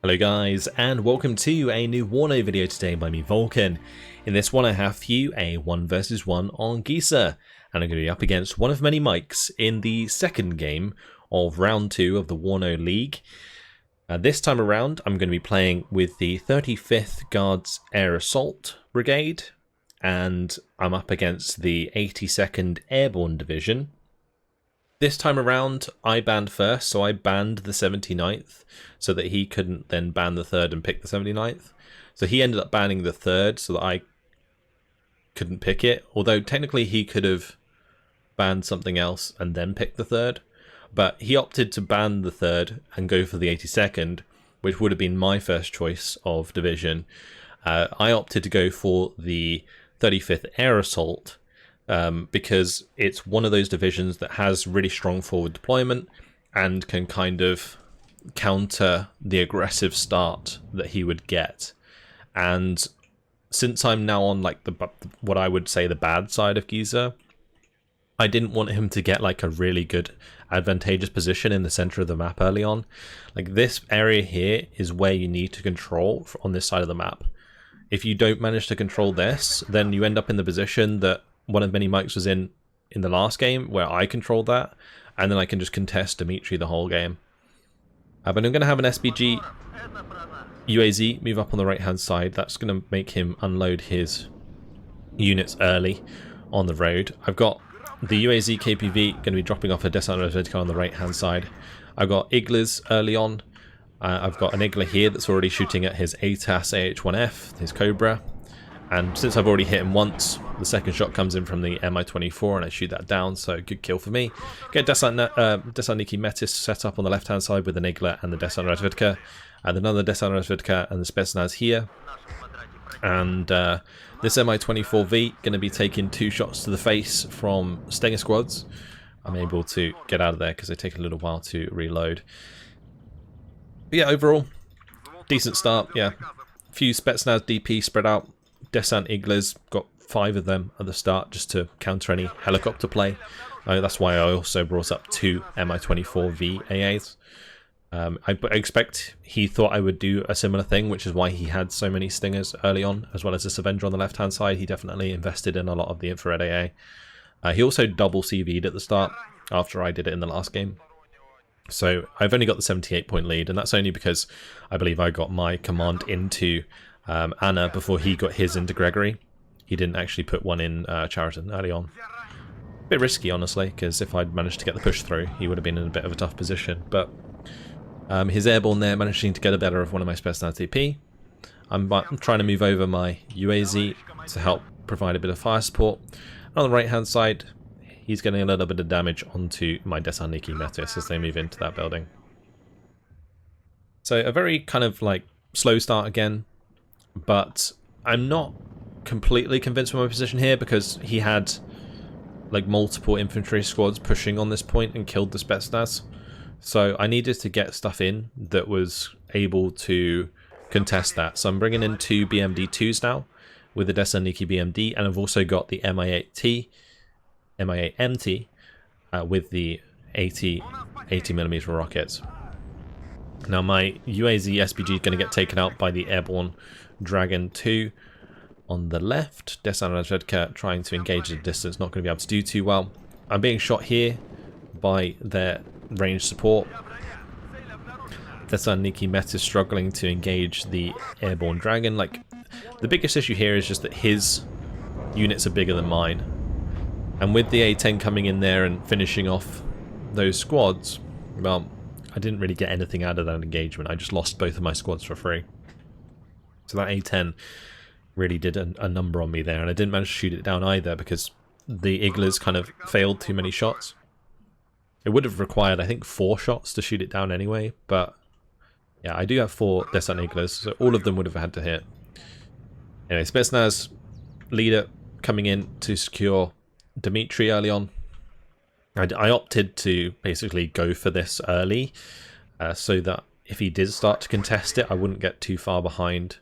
Hello guys, and welcome to a new WARNO video today by me, Vulcan. In this one I have for you a 1 versus 1 on Geisa, and I'm going to be up against Oneofmanymikes in the second game of round 2 of the WARNO League. This time around I'm going to be playing with the 35th Guards Air Assault Brigade, and I'm up against the 82nd Airborne Division. This time around, I banned first, so I banned the 79th, so that he couldn't then ban the 3rd and pick the 79th. So he ended up banning the 3rd, so that I couldn't pick it, although technically he could have banned something else and then picked the 3rd. But he opted to ban the 3rd and go for the 82nd, which would have been my first choice of division. I opted to go for the 35th Air Assault, because it's one of those divisions that has really strong forward deployment and can kind of counter the aggressive start that he would get. And since I'm now on like what I would say the bad side of Geisa, I didn't want him to get like a really good advantageous position in the center of the map early on. Like this area here is where you need to control on this side of the map. If you don't manage to control this, then you end up in the position that Oneofmanymikes was in the last game, where I controlled that, and then I can just contest Dimitri the whole game. But I'm going to have an SBG UAZ move up on the right hand side. That's going to make him unload his units early on the road. I've got the UAZ KPV going to be dropping off a Descent Vertical on the right hand side. I've got Iglas early on. I've got an Igla here that's already shooting at his ATAS AH-1F, his Cobra. And since I've already hit him once, the second shot comes in from the Mi-24 and I shoot that down, so good kill for me. Get Tankiest Metis set up on the left-hand side with an Igla and the Descent Razvedka, and another Descent Razvedka and the Spetsnaz here. And this Mi-24V going to be taking 2 shots to the face from Stinger squads. I'm able to get out of there because they take a little while to reload. But yeah, overall, decent start, yeah. A few Spetsnaz DP spread out. Descent Iglas, got 5 of them at the start just to counter any helicopter play. That's why I also brought up 2 Mi-24V AAs. I expect he thought I would do a similar thing, which is why he had so many Stingers early on, as well as this Avenger on the left hand side. He definitely invested in a lot of the infrared AA. He also double CV'd at the start after I did it in the last game. So I've only got the 78-point lead, and that's only because I believe I got my command into Anna before he got his into Gregory. He didn't actually put one in Chariton early on. Bit risky, honestly, because if I'd managed to get the push through, he would have been in a bit of a tough position. But his airborne there managing to get a better of one of my Spetsnaz TP. I'm trying to move over my UAZ to help provide a bit of fire support. And on the right hand side, he's getting a little bit of damage onto my Tankiest Metis as they move into that building. So a very kind of like slow start again. But I'm not completely convinced with my position here because he had like multiple infantry squads pushing on this point and killed the Spetsnaz. So I needed to get stuff in that was able to contest that. So I'm bringing in 2 BMD2s now with the Tankiest BMD, and I've also got the Mi-8MT with the 80mm rockets. Now my UAZ SPG is going to get taken out by the Airborne Dragon 2 on the left. Descent Razvedka trying to engage at a distance, not going to be able to do too well. I'm being shot here by their range support. Tankiest Metis struggling to engage the Airborne Dragon. Like, the biggest issue here is just that his units are bigger than mine. And with the A10 coming in there and finishing off those squads, well, I didn't really get anything out of that engagement. I just lost both of my squads for free. So that A10 really did a number on me there, and I didn't manage to shoot it down either because the Iglas kind of failed too many shots. It would have required, I think, 4 shots to shoot it down anyway, but yeah, I do have 4 Descent Iglas, so all of them would have had to hit. Anyway, Spetsnaz leader coming in to secure Dimitri early on. I opted to basically go for this early so that if he did start to contest it, I wouldn't get too far behind,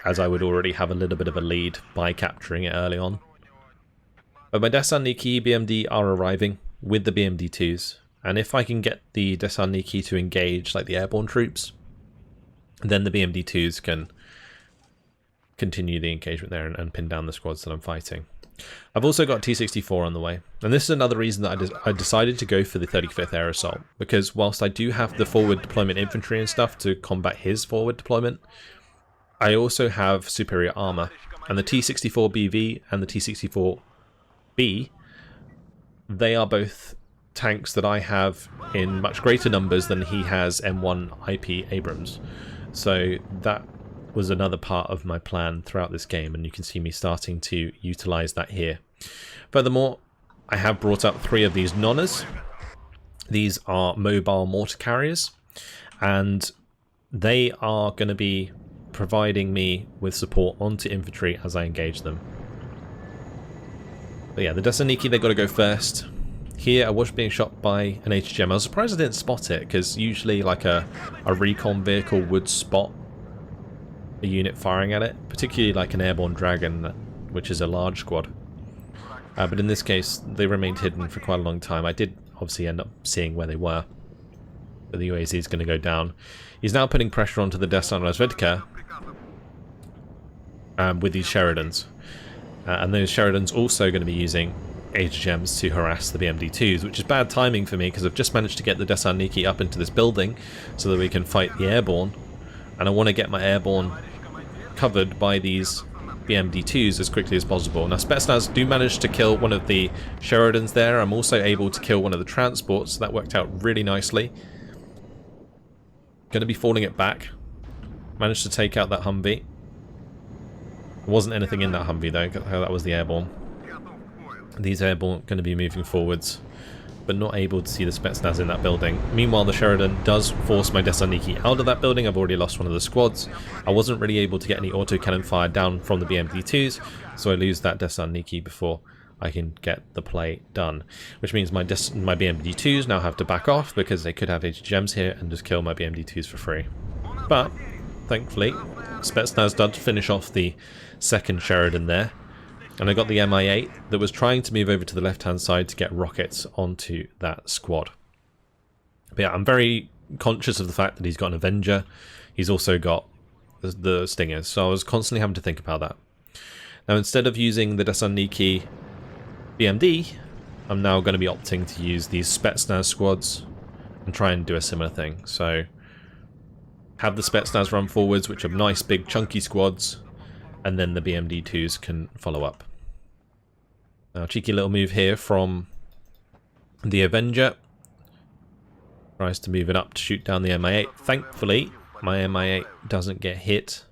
as I would already have a little bit of a lead by capturing it early on. But my Tankiest BMD are arriving with the BMD2s, and if I can get the Tankiest to engage like the airborne troops, then the BMD2s can continue the engagement there and pin down the squads that I'm fighting. I've also got T-64 on the way, and this is another reason that I decided to go for the 35th Air Assault, because whilst I do have the forward deployment infantry and stuff to combat his forward deployment, I also have superior armor, and the T-64BV and the T-64B, they are both tanks that I have in much greater numbers than he has M1 IP Abrams, so that was another part of my plan throughout this game, and you can see me starting to utilize that here. Furthermore, I have brought up 3 of these nonners. These are mobile mortar carriers, and they are going to be providing me with support onto infantry as I engage them. But yeah, the Desaniki, they got to go first. Here I was being shot by an HGM. I was surprised I didn't spot it, because usually like a recon vehicle would spot a unit firing at it, particularly like an airborne dragon, which is a large squad. But in this case, they remained hidden for quite a long time. I did obviously end up seeing where they were, but the UAZ is going to go down. He's now putting pressure onto the Destan Razvedka with these Sheridans, and those Sheridans also going to be using HGMs to harass the BMD2s, which is bad timing for me because I've just managed to get the Desaniki up into this building so that we can fight the airborne. And I want to get my airborne covered by these BMD2s as quickly as possible. Now Spetsnaz do manage to kill one of the Sheridans there. I'm also able to kill one of the transports, so that worked out really nicely. Going to be falling it back. Managed to take out that Humvee. There wasn't anything in that Humvee though, that was the airborne. These airborne going to be moving forwards, but not able to see the Spetsnaz in that building. Meanwhile, the Sheridan does force my Desaniki out of that building. I've already lost one of the squads. I wasn't really able to get any autocannon fire down from the BMD2s, so I lose that Desaniki before I can get the play done. Which means my BMD2s now have to back off because they could have HGMs here and just kill my BMD2s for free. But, thankfully, Spetsnaz did finish off the second Sheridan there. And I got the Mi-8 that was trying to move over to the left-hand side to get rockets onto that squad. But yeah, I'm very conscious of the fact that he's got an Avenger. He's also got the Stingers, so I was constantly having to think about that. Now, instead of using the Desaniki BMD, I'm now going to be opting to use these Spetsnaz squads and try and do a similar thing. So, have the Spetsnaz run forwards, which are nice, big, chunky squads, and then the BMD2s can follow up. Now, cheeky little move here from the Avenger. Tries to move it up to shoot down the Mi-8. Thankfully, my Mi-8 doesn't get hit.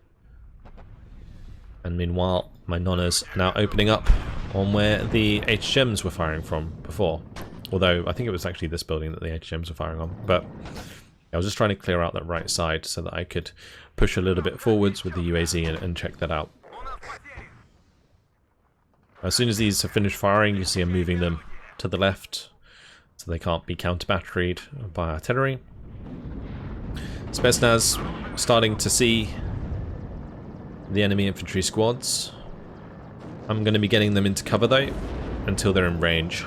And meanwhile, my nonners are now opening up on where the HGMs were firing from before. Although, I think it was actually this building that the HGMs were firing on. But I was just trying to clear out that right side so that I could push a little bit forwards with the UAZ and check that out. As soon as these have finished firing, you see I'm moving them to the left so they can't be counter-batteried by artillery. Spetsnaz starting to see the enemy infantry squads. I'm going to be getting them into cover though until they're in range.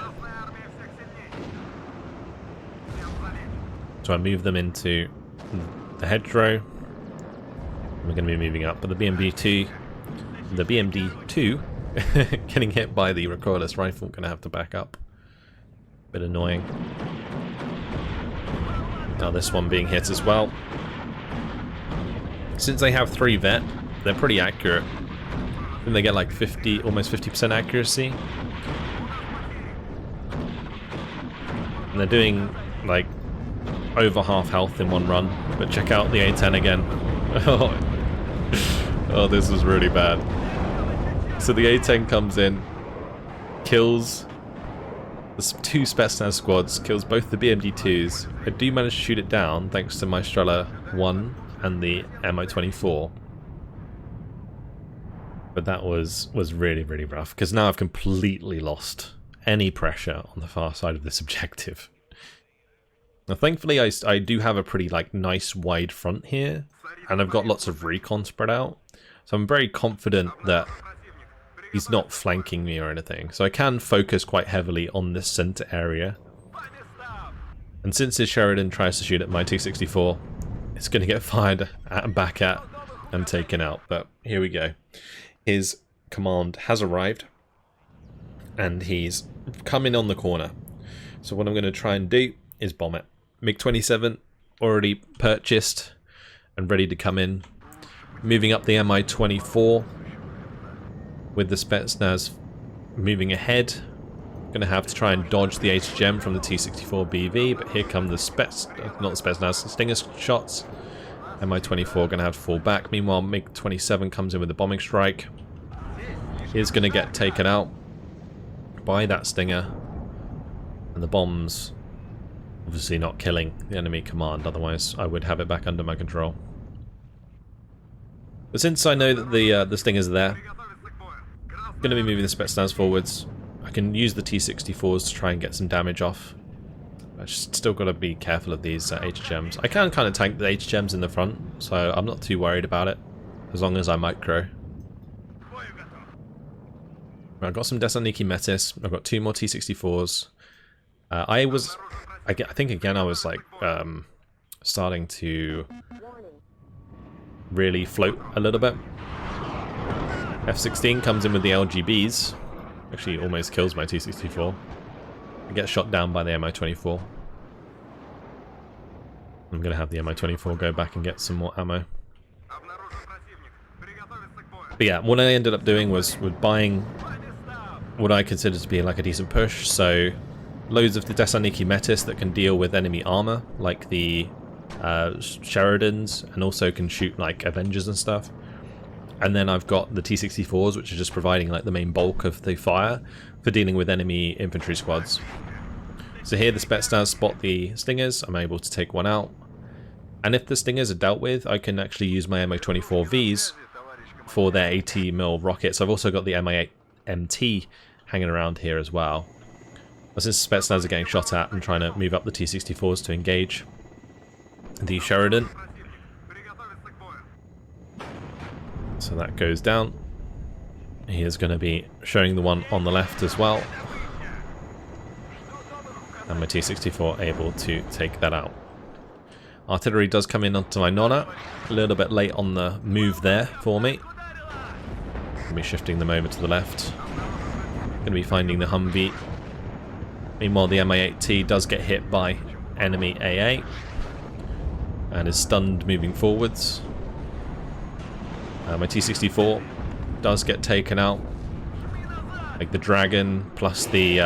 So I move them into the hedgerow. We're going to be moving up, but the BMD2 getting hit by the recoilless rifle, going to have to back up. Bit annoying. Now this one being hit as well. Since they have 3 vet, they're pretty accurate. I think they get like 50, almost 50% accuracy. And they're doing like over half health in one run. But check out the A10 again. Oh, this is really bad. So the A10 comes in, kills the 2 Spetsnaz squads, kills both the BMD2s. I do manage to shoot it down thanks to my Strela 1 and the MO24. But that was really, really rough, because now I've completely lost any pressure on the far side of this objective. Now thankfully I do have a pretty like nice wide front here, and I've got lots of recon spread out. So I'm very confident that he's not flanking me or anything. So I can focus quite heavily on this center area. And since his Sheridan tries to shoot at my T-64, it's going to get fired at and back at and taken out. But here we go. His command has arrived, and he's coming on the corner. So what I'm going to try and do is bomb it. MiG-27 already purchased and ready to come in. Moving up the Mi-24 with the Spetsnaz moving ahead. Going to have to try and dodge the HGM from the T-64 BV, but here come the not the Spetsnaz, Stinger shots. Mi-24 going to have to fall back. Meanwhile, MiG-27 comes in with the bombing strike. He's going to get taken out by that Stinger, and the bombs obviously not killing the enemy command, otherwise I would have it back under my control. But since I know that the Stingers are there, I'm going to be moving the Spetsnaz forwards. I can use the T-64s to try and get some damage off. I just still got to be careful of these HGMs. I can kind of tank the HGMs in the front, so I'm not too worried about it, as long as I micro. I've got some Thessaloniki Metis. I've got 2 more T-64s. I think again I was like starting to really float a little bit. F-16 comes in with the LGBs. Actually almost kills my T-64. I get shot down by the Mi-24. I'm going to have the Mi-24 go back and get some more ammo. But yeah, what I ended up doing was buying what I consider to be like a decent push. So loads of the Thessaloniki Metis that can deal with enemy armor, like the Sheridans, and also can shoot like Avengers and stuff. And then I've got the T-64s, which are just providing like the main bulk of the fire for dealing with enemy infantry squads. So here the Spetsnaz spot the Stingers, I'm able to take one out. And if the Stingers are dealt with, I can actually use my Mi-24Vs for their 80mm rockets. I've also got the Mi-8 MT hanging around here as well. But since Spetsnaz are getting shot at, I'm trying to move up the T-64s to engage the Sheridan. So that goes down. He is going to be showing the one on the left as well. And my T-64 able to take that out. Artillery does come in onto my Nonna. A little bit late on the move there for me. I'll be shifting them over to the left. Going to be finding the Humvee. Meanwhile, the Mi-8T does get hit by enemy AA and is stunned moving forwards. My T-64 does get taken out, like the Dragon plus the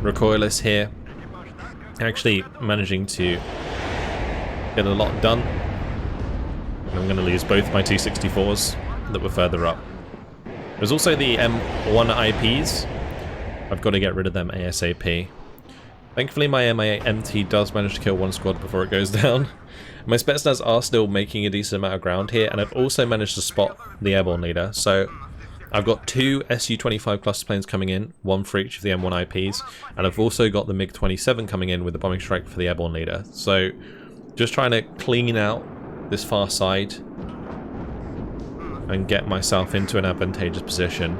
recoilless here. Actually managing to get a lot done. And I'm going to lose both my T-64s that were further up. There's also the M1 IPs. I've got to get rid of them ASAP. Thankfully my Mi-8 MT does manage to kill one squad before it goes down. My Spetsnaz are still making a decent amount of ground here, and I've also managed to spot the airborne leader. So I've got 2 Su-25 cluster planes coming in, 1 for each of the M1 IPs, and I've also got the MiG-27 coming in with the bombing strike for the airborne leader. So just trying to clean out this far side and get myself into an advantageous position.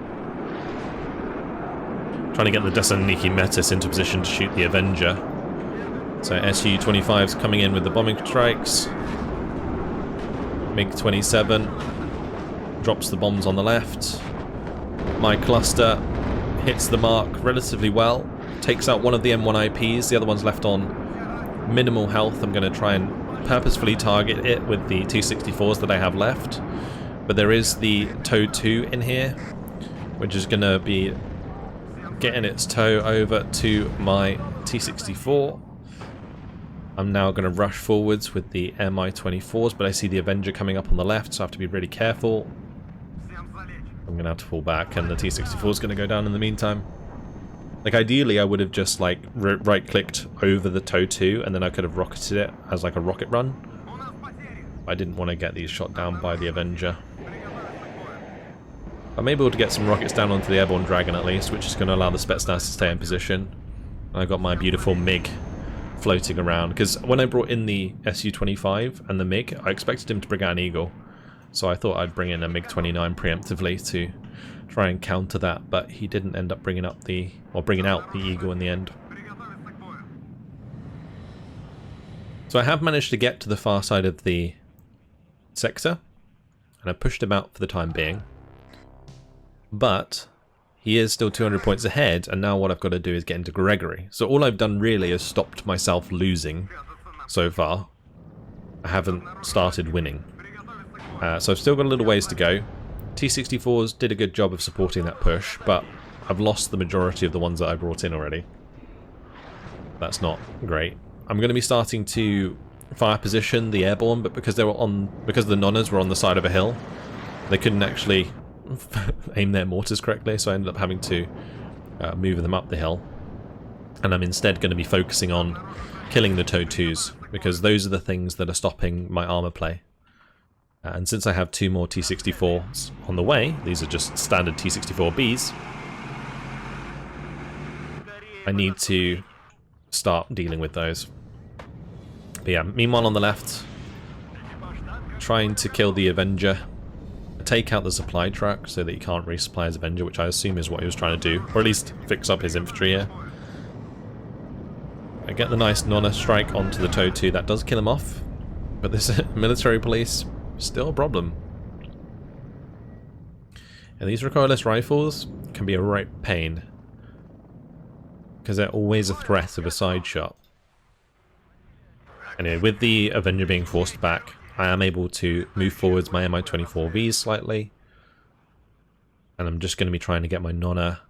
Trying to get the Thessaloniki Metis into position to shoot the Avenger. So Su-25's coming in with the bombing strikes. MiG-27 drops the bombs on the left. My cluster hits the mark relatively well. Takes out one of the M1 IPs. The other one's left on minimal health. I'm going to try and purposefully target it with the T-64s that I have left. But there is the TOW-2 in here, which is going to be getting its toe over to my T-64. I'm now going to rush forwards with the Mi-24s, but I see the Avenger coming up on the left, so I have to be really careful. I'm going to have to fall back, and the T-64 is going to go down in the meantime. Like, ideally, I would have just, like, right-clicked over the TOW-2, and then I could have rocketed it as, like, a rocket run. I didn't want to get these shot down by the Avenger. I'm able to get some rockets down onto the airborne Dragon, at least, which is going to allow the Spetsnaz to stay in position. And I've got my beautiful MiG floating around, because when I brought in the Su-25 and the MiG, I expected him to bring out an Eagle, so I thought I'd bring in a MiG-29 preemptively to try and counter that, but he didn't end up bringing out the Eagle in the end. So I have managed to get to the far side of the sector, and I pushed him out for the time being. But he is still 200 points ahead, and now what I've got to do is get into Gregory. So all I've done really is stopped myself losing so far. I haven't started winning. So I've still got a little ways to go. T-64s did a good job of supporting that push, but I've lost the majority of the ones that I brought in already. That's not great. I'm going to be starting to fire position the airborne, but because the nonnas were on the side of a hill, they couldn't actually aim their mortars correctly, so I ended up having to move them up the hill. And I'm instead going to be focusing on killing the THUNDERBOLTs, because those are the things that are stopping my armor play. And since I have 2 more T-64s on the way, these are just standard T-64Bs, I need to start dealing with those. But yeah, meanwhile on the left, trying to kill the Avenger, take out the supply truck so that he can't resupply his Avenger, which I assume is what he was trying to do, or at least fix up his infantry here. I get the nice Nonna strike onto the THUNDERBOLT, that does kill him off, but this military police, still a problem. And these recoilless rifles can be a right pain, because they're always a threat of a side shot. Anyway, with the Avenger being forced back, I am able to move forwards my Mi-24Vs slightly. And I'm just going to be trying to get my Nonna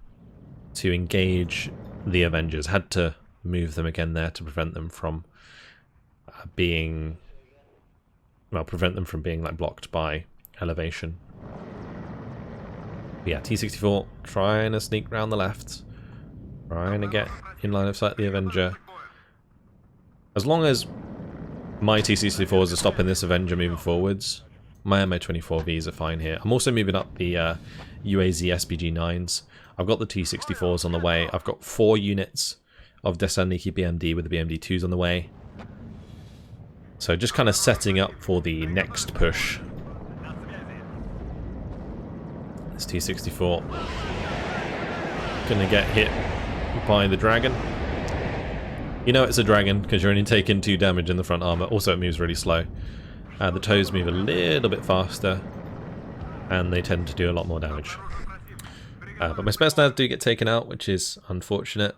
to engage the Avengers. Had to move them again there to prevent them from being... well, prevent them from being like blocked by elevation. But yeah, T-64 trying to sneak round the left. Trying to get in line of sight the Avenger. As long as my T-64s are stopping this Avenger moving forwards, my Mi-24Vs are fine here. I'm also moving up the UAZ SPG-9s. I've got the T-64s on the way. I've got 4 units of Thessaloniki BMD with the BMD-2s on the way. So just kind of setting up for the next push. This T-64 gonna get hit by the dragon. You know it's a dragon because you're only taking 2 damage in the front armor. Also it moves really slow. The toes move a little bit faster and they tend to do a lot more damage. But my Spetsnaz do get taken out, which is unfortunate.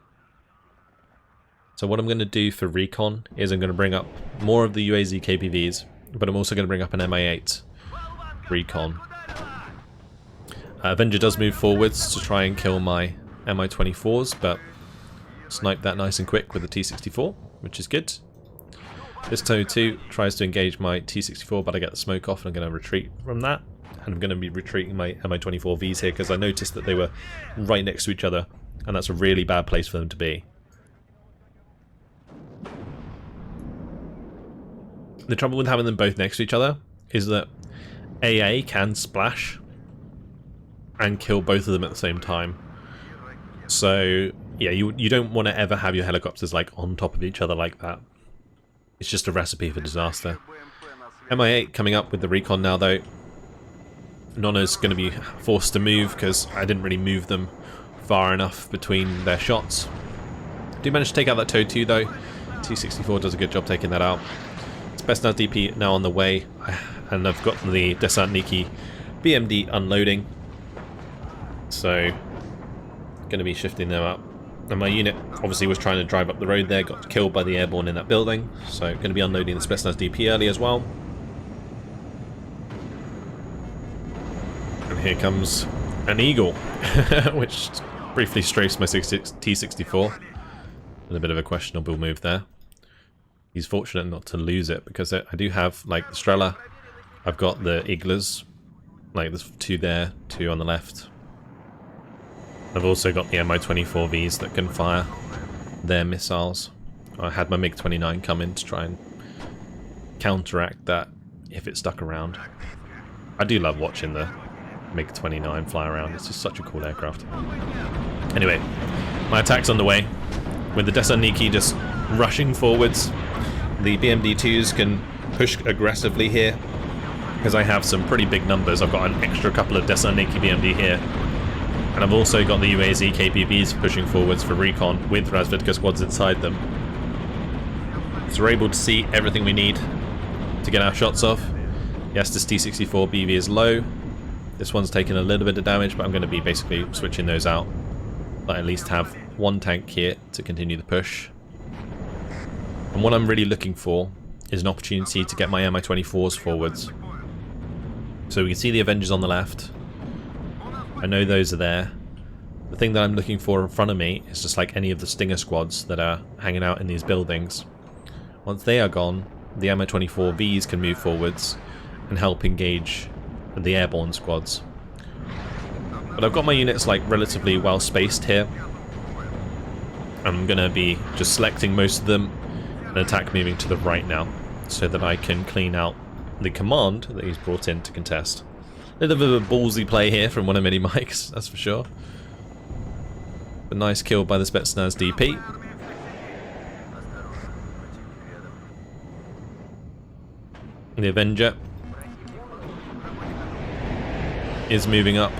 So what I'm going to do for recon is I'm going to bring up more of the UAZ KPVs, but I'm also going to bring up an MI8 recon. Avenger does move forwards to try and kill my Mi-24s, but snipe that nice and quick with the T-64, which is good. This THUNDERBOLT tries to engage my T-64, but I get the smoke off and I'm going to retreat from that. And I'm going to be retreating my Mi-24Vs here because I noticed that they were right next to each other, and that's a really bad place for them to be. The trouble with having them both next to each other is that AA can splash and kill both of them at the same time. So yeah, you don't want to ever have your helicopters like on top of each other like that. It's just a recipe for disaster. Mi-8 coming up with the recon now though. Nonna's going to be forced to move because I didn't really move them far enough between their shots. Do manage to take out that THUNDERBOLT though. T-64 does a good job taking that out. Spetsnaz DP now on the way, and I've got the Thessaloniki BMD unloading. So, going to be shifting them up. And my unit obviously was trying to drive up the road there, got killed by the airborne in that building. So, going to be unloading the Spetsnaz DP early as well. And here comes an Eagle, which briefly strafes my T-64. And a bit of a questionable move there. He's fortunate not to lose it because I do have like the Strela. I've got the Iglers, like there's 2 there, 2 on the left. I've also got the Mi-24Vs that can fire their missiles. I had my MiG-29 come in to try and counteract that if it stuck around. I do love watching the MiG-29 fly around. It's just such a cool aircraft. Anyway, my attack's underway with the Thessaloniki just rushing forwards. The BMD-2s can push aggressively here because I have some pretty big numbers. I've got an extra couple of Thessaloniki BMD here. And I've also got the UAZ KPVs pushing forwards for recon with Razvedka squads inside them. So we're able to see everything we need to get our shots off. Yes, this T64 BV is low. This one's taken a little bit of damage, but I'm going to be basically switching those out. But at least have one tank here to continue the push. And what I'm really looking for is an opportunity to get my Mi-24s forwards. So we can see the Avengers on the left. I know those are there. The thing that I'm looking for in front of me is just like any of the Stinger squads that are hanging out in these buildings. Once they are gone, the Mi-24Vs can move forwards and help engage the airborne squads. But I've got my units like relatively well spaced here. I'm going to be just selecting most of them and attack moving to the right now so that I can clean out the command that he's brought in to contest. A little bit of a ballsy play here from Oneofmanymikes, that's for sure. A nice kill by the Spetsnaz DP. The Avenger is moving up.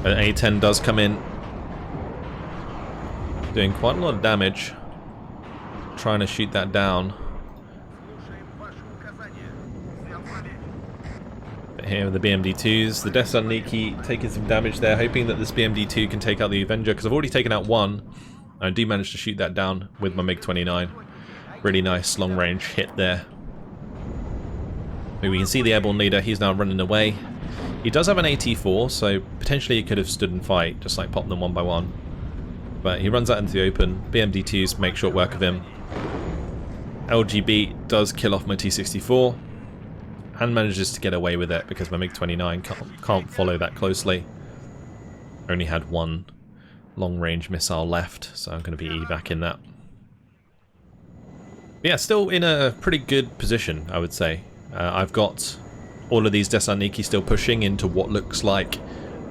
An A10 does come in, doing quite a lot of damage. Trying to shoot that down. But here with the BMD2s, the Desarniki taking some damage there, hoping that this BMD2 can take out the Avenger, because I've already taken out one. I do manage to shoot that down with my MiG-29. Really nice long range hit there. We can see the airborne leader, he's now running away. He does have an AT4, so potentially he could have stood and fight, just like pop them one by one. But he runs out into the open. BMD2s make short work of him. LGB does kill off my T64 and manages to get away with it because my MiG-29 can't follow that closely. Only had one long-range missile left, so I'm going to be evac in that. But yeah, still in a pretty good position, I would say. I've got all of these Desarniki still pushing into what looks like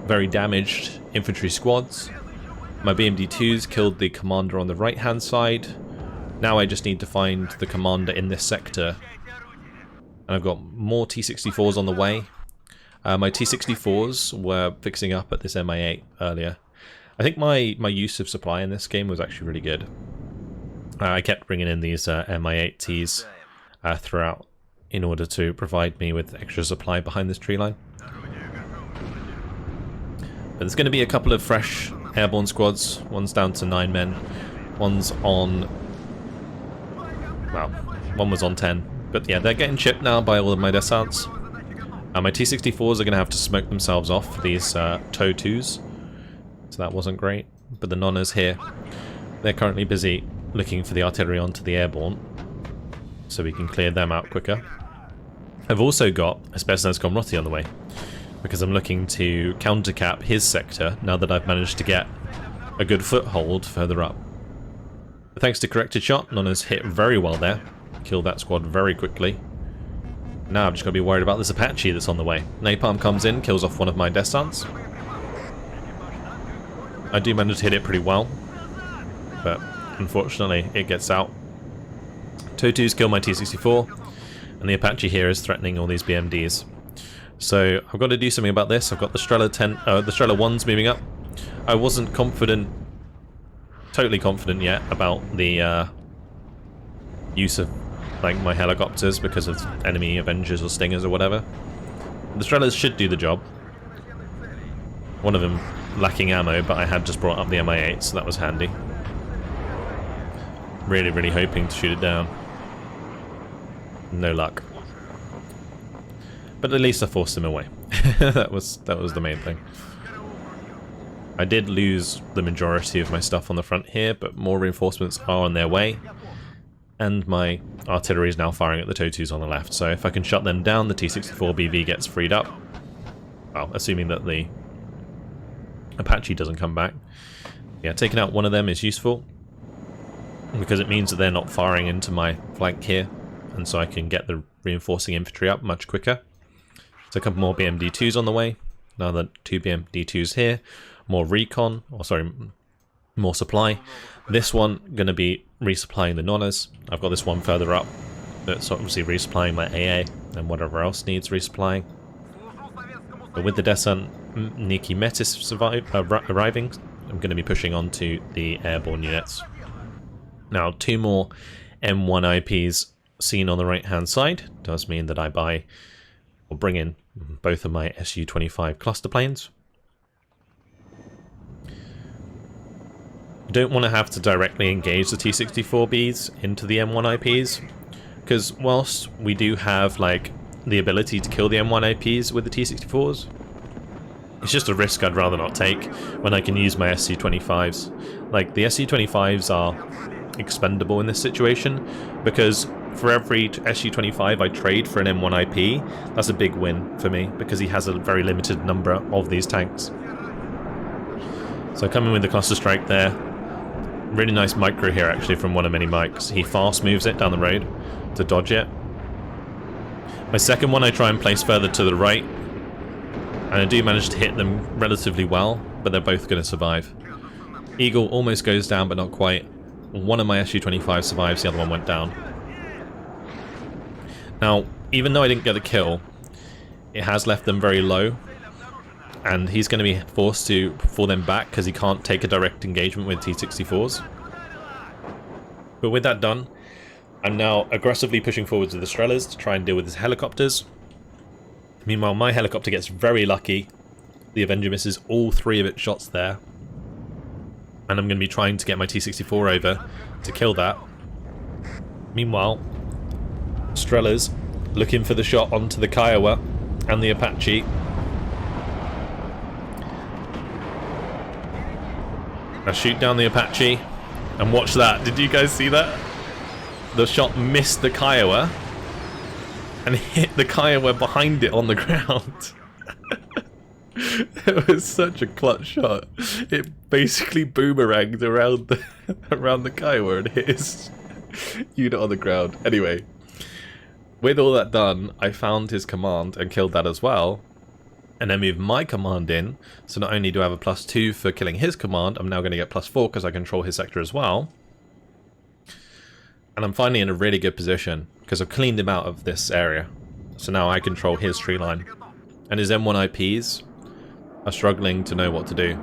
very damaged infantry squads. My BMD2s killed the commander on the right-hand side. Now I just need to find the commander in this sector. And I've got more T64s on the way. My T64s were fixing up at this Mi-8 earlier. I think my use of supply in this game was actually really good. I kept bringing in these Mi-8Ts throughout in order to provide me with extra supply behind this tree line. But there's going to be a couple of fresh airborne squads. One's down to 9 men. One's on... well, one was on 10. But yeah, they're getting chipped now by all of my desants. My T64s are going to have to smoke themselves off for these THUNDERBOLTs. So that wasn't great. But the Nonnas here, they're currently busy looking for the artillery onto the airborne, so we can clear them out quicker. I've also got a Spetsnaz Komrotti on the way, because I'm looking to countercap his sector now that I've managed to get a good foothold further up. But thanks to corrected shot, Nonna's hit very well there. Killed that squad very quickly. Now I've just got to be worried about this Apache that's on the way. Napalm comes in, kills off one of my desants. I do manage to hit it pretty well, but unfortunately it gets out. THUNDERBOLTs kill my T64, and the Apache here is threatening all these BMDs. So I've got to do something about this. I've got the Strela 1s moving up. I wasn't totally confident yet about the use of like my helicopters because of enemy Avengers or Stingers or whatever. The Strelas should do the job. One of them lacking ammo, but I had just brought up the Mi-8, so that was handy. Really hoping to shoot it down. No luck. But at least I forced him away. that was the main thing. I did lose the majority of my stuff on the front here, but more reinforcements are on their way. And my artillery is now firing at the THUNDERBOLTs on the left, so if I can shut them down, the T64 BV gets freed up. Well, assuming that the Apache doesn't come back. Yeah, taking out one of them is useful, because it means that they're not firing into my flank here, and so I can get the reinforcing infantry up much quicker. So a couple more BMD2s on the way. Now that 2 BMD2s here, more recon, or sorry, more supply. This one going to be resupplying the Nonnas. I've got this one further up that's obviously resupplying my AA and whatever else needs resupplying. But with the Desarniki Metis arriving, I'm going to be pushing onto the airborne units. Now, 2 more M1 IPs seen on the right hand side does mean that I buy or bring in both of my Su-25 cluster planes. I don't want to have to directly engage the T-64Bs into the M1 IPs, because whilst we do have like the ability to kill the M1 IPs with the T-64s, it's just a risk I'd rather not take when I can use my Su-25s. Like, the Su-25s are expendable in this situation, because for every Su-25 I trade for an M1 IP, that's a big win for me, because he has a very limited number of these tanks. So coming with the cluster strike there. Really nice micro here actually from Oneofmanymikes. He fast moves it down the road to dodge it. My second one I try and place further to the right, and I do manage to hit them relatively well, but they're both going to survive. Eagle almost goes down, but not quite. One of my Su-25 survives, the other one went down. Now, even though I didn't get the kill, it has left them very low, and he's going to be forced to fall them back because he can't take a direct engagement with T-64s. But with that done, I'm now aggressively pushing forwards with the Strellas to try and deal with his helicopters. Meanwhile, my helicopter gets very lucky. The Avenger misses all 3 of its shots there. And I'm going to be trying to get my T-64 over to kill that. Meanwhile, Strellas looking for the shot onto the Kiowa and the Apache. Now shoot down the Apache, and watch that. Did you guys see that? The shot missed the Kiowa and hit the Kiowa behind it on the ground. It was such a clutch shot. It basically boomeranged around the Kiowa and hit his unit on the ground. Anyway, with all that done, I found his command and killed that as well. And then moved my command in, so not only do I have a +2 for killing his command, I'm now going to get +4 because I control his sector as well. And I'm finally in a really good position, because I've cleaned him out of this area. So now I control his tree line. And his M1 IPs are struggling to know what to do.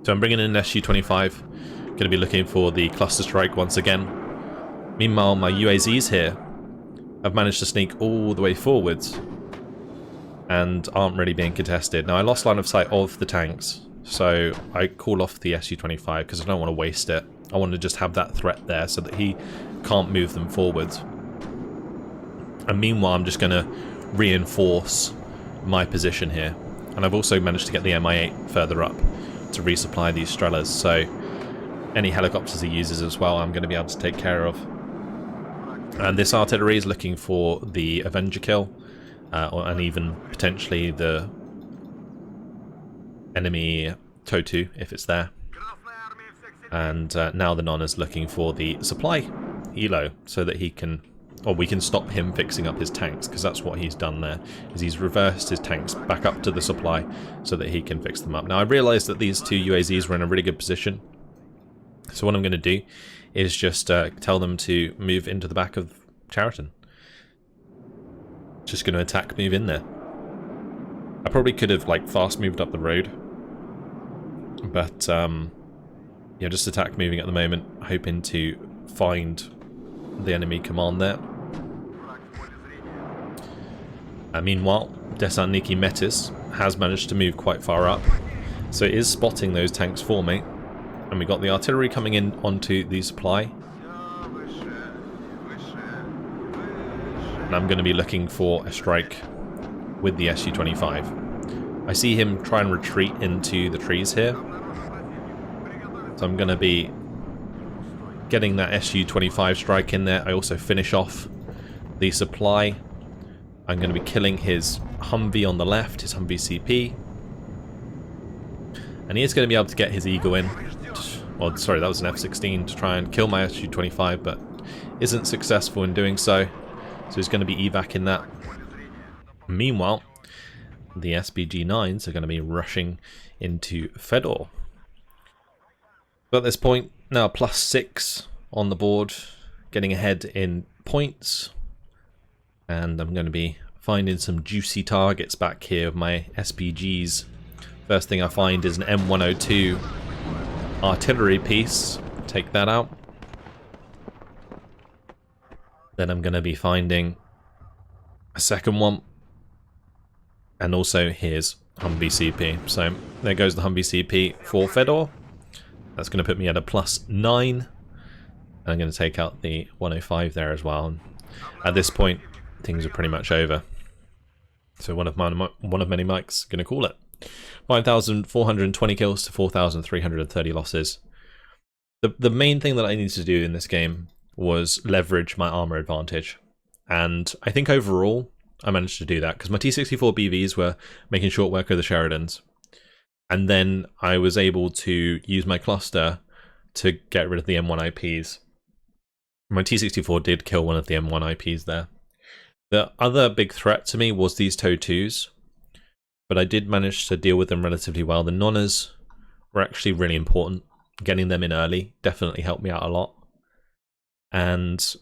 So I'm bringing in an Su-25, going to be looking for the cluster strike once again. Meanwhile, my UAZs here have managed to sneak all the way forwards, and aren't really being contested. Now, I lost line of sight of the tanks, so I call off the Su-25 because I don't want to waste it. I want to just have that threat there so that he can't move them forwards. And meanwhile, I'm just going to reinforce my position here. And I've also managed to get the Mi-8 further up to resupply these Strellas, so any helicopters he uses as well, I'm going to be able to take care of. And this artillery is looking for the Avenger kill. And even potentially the enemy TOTU if it's there. And now the Non is looking for the supply elo so that he can, or we can stop him fixing up his tanks, because that's what he's done there, is he's reversed his tanks back up to the supply so that he can fix them up. Now I realised that these 2 UAZs were in a really good position, so what I'm going to do is just tell them to move into the back of Chariton. Just going to attack, move in there. I probably could have like fast moved up the road, but yeah, just attack moving at the moment, hoping to find the enemy command there. Meanwhile, Desantniki Metis has managed to move quite far up, so it is spotting those tanks for me, and we got the artillery coming in onto the supply. And I'm going to be looking for a strike with the Su-25. I see him try and retreat into the trees here, so I'm going to be getting that Su-25 strike in there. I also finish off the supply. I'm going to be killing his Humvee on the left, his Humvee CP. And he is going to be able to get his Eagle in. Well, sorry, that was an F-16 to try and kill my Su-25, but isn't successful in doing so. So he's going to be evac in that. Meanwhile, the SPG-9s are going to be rushing into Fedor. So at this point, now +6 on the board, getting ahead in points. And I'm going to be finding some juicy targets back here of my SPGs. First thing I find is an M102 artillery piece. Take that out. Then I'm going to be finding a second one. And also here's Humvee CP. So there goes the Humvee CP for Fedor. That's going to put me at a +9. I'm going to take out the 105 there as well. And at this point, things are pretty much over. So one of many mics going to call it. 5,420 kills to 4,330 losses. The main thing that I needed to do in this game was leverage my armor advantage. And I think overall, I managed to do that because my T64 BVs were making short work of the Sheridans. And then I was able to use my cluster to get rid of the M1 IPs. My T64 did kill one of the M1 IPs there. The other big threat to me was these TOW2s, but I did manage to deal with them relatively well. The Nonnas were actually really important. Getting them in early definitely helped me out a lot. And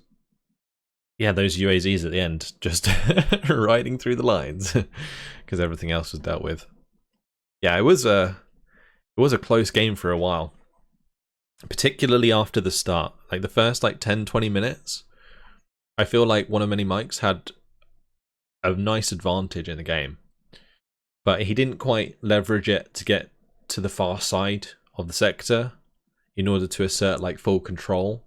yeah, those UAZs at the end, just riding through the lines because everything else was dealt with. Yeah, it was a close game for a while, particularly after the start. Like the first 10-20 minutes, I feel like Oneofmanymikes had a nice advantage in the game, but he didn't quite leverage it to get to the far side of the sector in order to assert full control.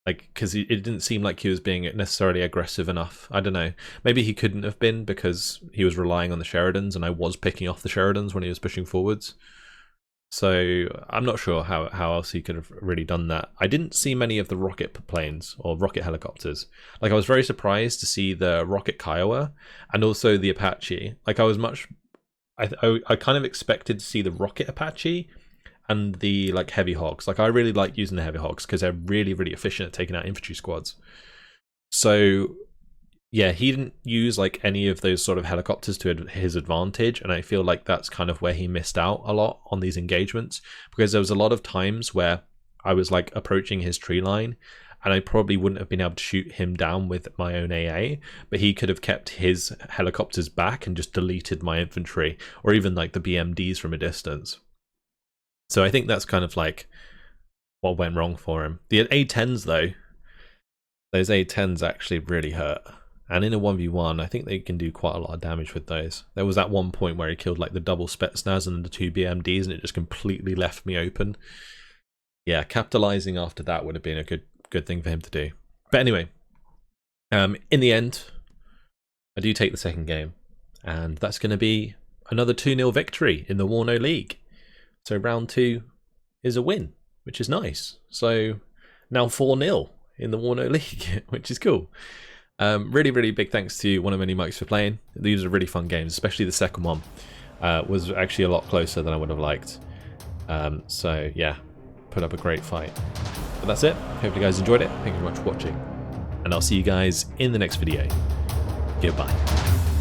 Because it didn't seem like he was being necessarily aggressive enough. I don't know. Maybe he couldn't have been because he was relying on the Sheridans, and I was picking off the Sheridans when he was pushing forwards. So I'm not sure how else he could have really done that. I didn't see many of the rocket planes or rocket helicopters. I was very surprised to see the rocket Kiowa and also the Apache. I kind of expected to see the rocket Apache and the heavy hogs. I really like using the heavy hogs because they're really, really efficient at taking out infantry squads. So yeah, he didn't use any of those sort of helicopters to his advantage, and I feel like that's kind of where he missed out a lot on these engagements, because there was a lot of times where I was approaching his tree line and I probably wouldn't have been able to shoot him down with my own AA, but he could have kept his helicopters back and just deleted my infantry, or even the BMDs from a distance. So I think that's kind of what went wrong for him. The A10s though, those A10s actually really hurt. And in a 1v1, I think they can do quite a lot of damage with those. There was that one point where he killed the double Spetsnaz and the 2 BMDs, and it just completely left me open. Yeah, capitalizing after that would have been a good thing for him to do. But anyway, in the end, I do take the second game, and that's going to be another 2-0 victory in the WARNO League. So round 2 is a win, which is nice. So now 4-0 in the WARNO League, which is cool. Really, really big thanks to Oneofmanymikes for playing. These are really fun games, especially the second one was actually a lot closer than I would have liked. So yeah, put up a great fight. But that's it. Hope you guys enjoyed it. Thank you very much for watching, and I'll see you guys in the next video. Goodbye.